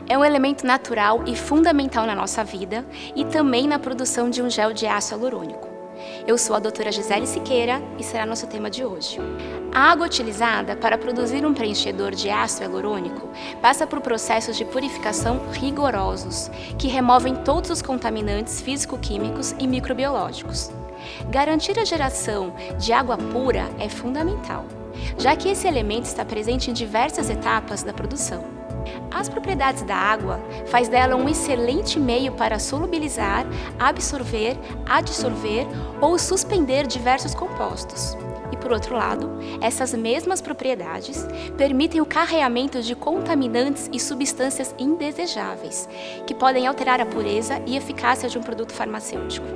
é um elemento natural e fundamental na nossa vida e também na produção de um gel de ácido hialurônico. Eu sou a doutora Gisele Siqueira e será nosso tema de hoje. A água utilizada para produzir um preenchedor de ácido hialurônico passa por processos de purificação rigorosos, que removem todos os contaminantes físico-químicos e microbiológicos. Garantir a geração de água pura é fundamental, já que esse elemento está presente em diversas etapas da produção. As propriedades da água faz dela um excelente meio para solubilizar, absorver, adsorver ou suspender diversos compostos. E por outro lado, essas mesmas propriedades permitem o carreamento de contaminantes e substâncias indesejáveis, que podem alterar a pureza e eficácia de um produto farmacêutico.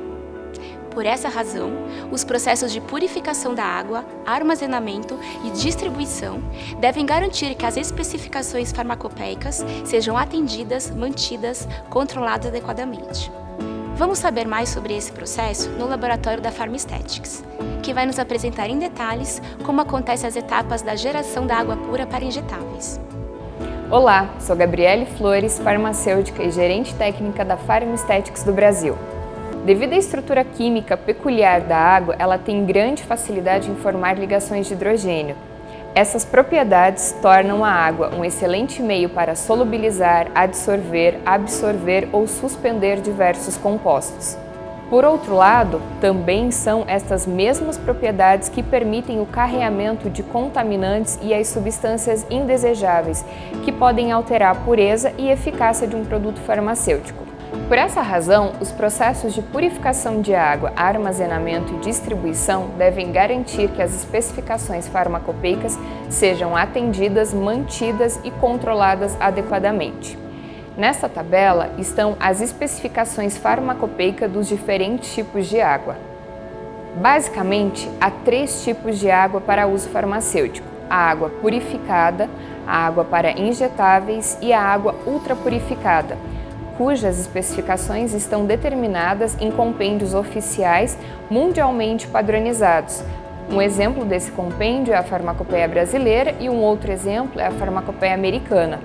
Por essa razão, os processos de purificação da água, armazenamento e distribuição devem garantir que as especificações farmacopeicas sejam atendidas, mantidas, controladas adequadamente. Vamos saber mais sobre esse processo no laboratório da Pharmaesthetics, que vai nos apresentar em detalhes como acontecem as etapas da geração da água pura para injetáveis. Olá, sou Gabriele Flores, farmacêutica e gerente técnica da Pharmaesthetics do Brasil. Devido à estrutura química peculiar da água, ela tem grande facilidade em formar ligações de hidrogênio. Essas propriedades tornam a água um excelente meio para solubilizar, adsorver, absorver ou suspender diversos compostos. Por outro lado, também são estas mesmas propriedades que permitem o carreamento de contaminantes e as substâncias indesejáveis, que podem alterar a pureza e eficácia de um produto farmacêutico. Por essa razão, os processos de purificação de água, armazenamento e distribuição devem garantir que as especificações farmacopeicas sejam atendidas, mantidas e controladas adequadamente. Nesta tabela estão as especificações farmacopeicas dos diferentes tipos de água. Basicamente, há 3 tipos de água para uso farmacêutico: a água purificada, a água para injetáveis e a água ultrapurificada, cujas especificações estão determinadas em compêndios oficiais mundialmente padronizados. Um exemplo desse compêndio é a Farmacopeia Brasileira e um outro exemplo é a Farmacopeia Americana.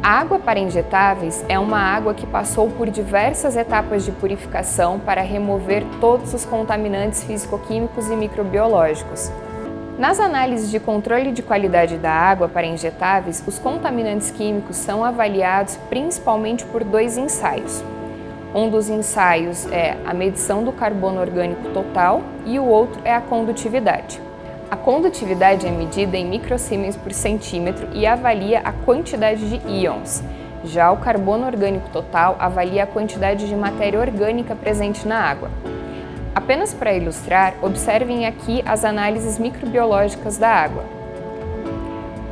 A água para injetáveis é uma água que passou por diversas etapas de purificação para remover todos os contaminantes físico-químicos e microbiológicos. Nas análises de controle de qualidade da água para injetáveis, os contaminantes químicos são avaliados principalmente por 2 ensaios. Um dos ensaios é a medição do carbono orgânico total e o outro é a condutividade. A condutividade é medida em microsiemens por centímetro e avalia a quantidade de íons. Já o carbono orgânico total avalia a quantidade de matéria orgânica presente na água. Apenas para ilustrar, observem aqui as análises microbiológicas da água.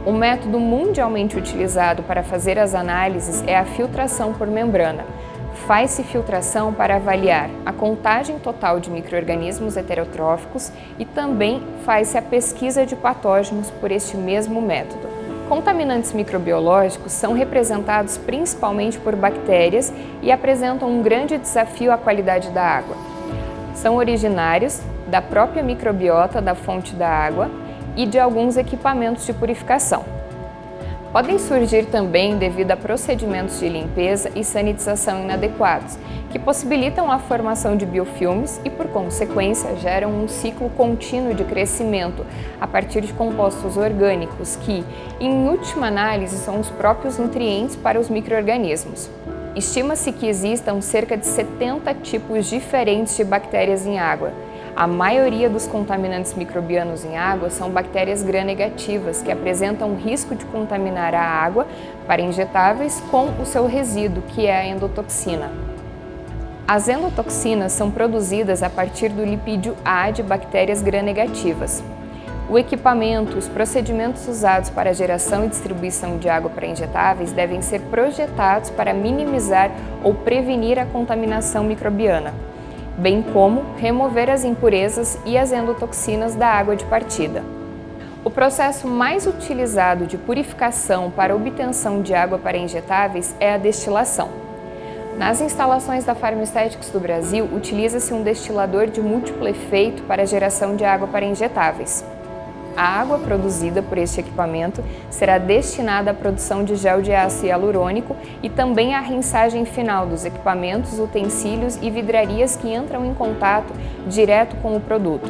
O método mundialmente utilizado para fazer as análises é a filtração por membrana. Faz-se filtração para avaliar a contagem total de micro-organismos heterotróficos e também faz-se a pesquisa de patógenos por este mesmo método. Contaminantes microbiológicos são representados principalmente por bactérias e apresentam um grande desafio à qualidade da água. São originários da própria microbiota da fonte da água e de alguns equipamentos de purificação. Podem surgir também devido a procedimentos de limpeza e sanitização inadequados, que possibilitam a formação de biofilmes e, por consequência, geram um ciclo contínuo de crescimento a partir de compostos orgânicos que, em última análise, são os próprios nutrientes para os micro-organismos. Estima-se que existam cerca de 70 tipos diferentes de bactérias em água. A maioria dos contaminantes microbianos em água são bactérias gram-negativas, que apresentam risco de contaminar a água para injetáveis com o seu resíduo, que é a endotoxina. As endotoxinas são produzidas a partir do lipídio A de bactérias gram-negativas. O equipamento, os procedimentos usados para a geração e distribuição de água para injetáveis devem ser projetados para minimizar ou prevenir a contaminação microbiana, bem como remover as impurezas e as endotoxinas da água de partida. O processo mais utilizado de purificação para obtenção de água para injetáveis é a destilação. Nas instalações da Pharmaesthetics do Brasil, utiliza-se um destilador de múltiplo efeito para a geração de água para injetáveis. a água produzida por este equipamento será destinada à produção de gel de ácido hialurônico e também à rinsagem final dos equipamentos, utensílios e vidrarias que entram em contato direto com o produto.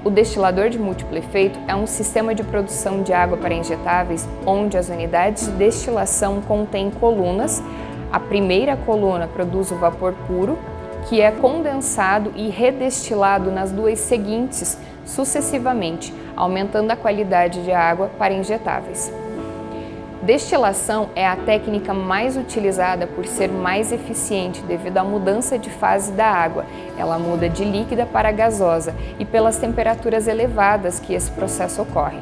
O destilador de múltiplo efeito é um sistema de produção de água para injetáveis onde as unidades de destilação contêm colunas. A primeira coluna produz o vapor puro, que é condensado e redestilado nas duas seguintes sucessivamente, aumentando a qualidade de água para injetáveis. Destilação é a técnica mais utilizada por ser mais eficiente devido à mudança de fase da água. Ela muda de líquida para gasosa e pelas temperaturas elevadas que esse processo ocorre.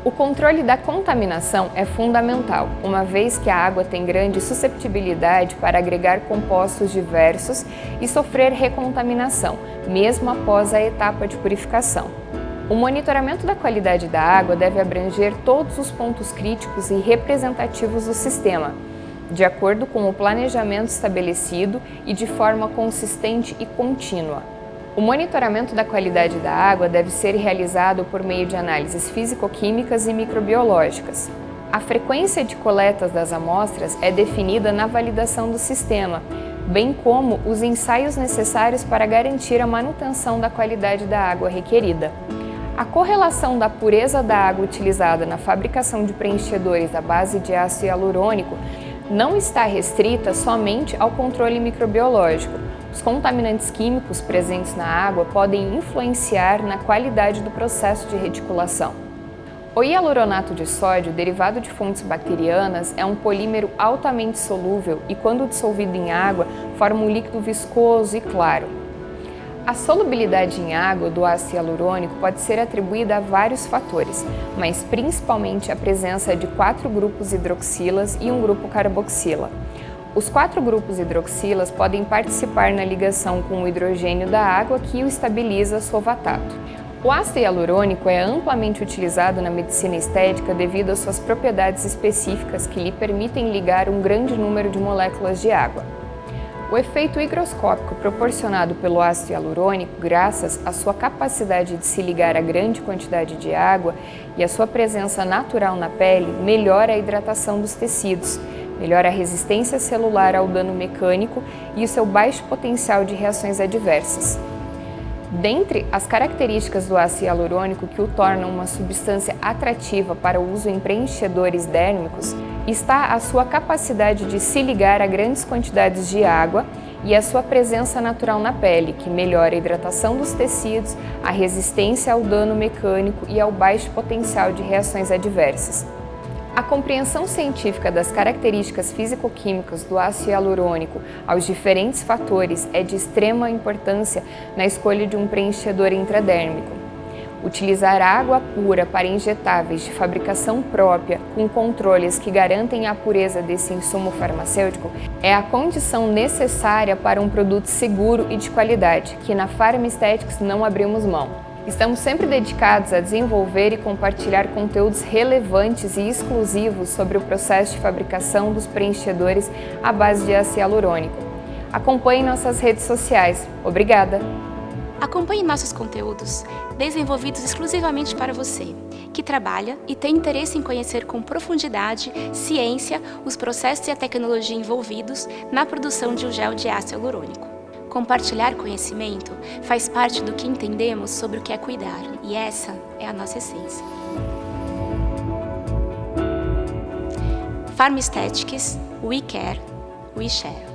O controle da contaminação é fundamental, uma vez que a água tem grande susceptibilidade para agregar compostos diversos e sofrer recontaminação, mesmo após a etapa de purificação. O monitoramento da qualidade da água deve abranger todos os pontos críticos e representativos do sistema, de acordo com o planejamento estabelecido e de forma consistente e contínua. O monitoramento da qualidade da água deve ser realizado por meio de análises físico-químicas e microbiológicas. A frequência de coletas das amostras é definida na validação do sistema, bem como os ensaios necessários para garantir a manutenção da qualidade da água requerida. A correlação da pureza da água utilizada na fabricação de preenchedores à base de ácido hialurônico não está restrita somente ao controle microbiológico. Os contaminantes químicos presentes na água podem influenciar na qualidade do processo de reticulação. O hialuronato de sódio, derivado de fontes bacterianas, é um polímero altamente solúvel e, quando dissolvido em água, forma um líquido viscoso e claro. A solubilidade em água do ácido hialurônico pode ser atribuída a vários fatores, mas principalmente a presença de 4 grupos hidroxilas e um grupo carboxila. Os 4 grupos hidroxilas podem participar na ligação com o hidrogênio da água que o estabiliza solvatato. O ácido hialurônico é amplamente utilizado na medicina estética devido às suas propriedades específicas que lhe permitem ligar um grande número de moléculas de água. O efeito higroscópico proporcionado pelo ácido hialurônico, graças à sua capacidade de se ligar a grande quantidade de água e à sua presença natural na pele, melhora a hidratação dos tecidos, melhora a resistência celular ao dano mecânico e o seu baixo potencial de reações adversas. Dentre as características do ácido hialurônico que o tornam uma substância atrativa para o uso em preenchedores dérmicos, está a sua capacidade de se ligar a grandes quantidades de água e a sua presença natural na pele, que melhora a hidratação dos tecidos, a resistência ao dano mecânico e ao baixo potencial de reações adversas. A compreensão científica das características físico-químicas do ácido hialurônico aos diferentes fatores é de extrema importância na escolha de um preenchedor intradérmico. Utilizar água pura para injetáveis de fabricação própria, com controles que garantem a pureza desse insumo farmacêutico, é a condição necessária para um produto seguro e de qualidade, que na Pharma Aesthetics não abrimos mão. Estamos sempre dedicados a desenvolver e compartilhar conteúdos relevantes e exclusivos sobre o processo de fabricação dos preenchedores à base de ácido hialurônico. Acompanhe nossas redes sociais. Obrigada! Acompanhe nossos conteúdos, desenvolvidos exclusivamente para você, que trabalha e tem interesse em conhecer com profundidade, ciência, os processos e a tecnologia envolvidos na produção de um gel de ácido hialurônico. Compartilhar conhecimento faz parte do que entendemos sobre o que é cuidar, e essa é a nossa essência. Pharma Aesthetics, We Care, We Share.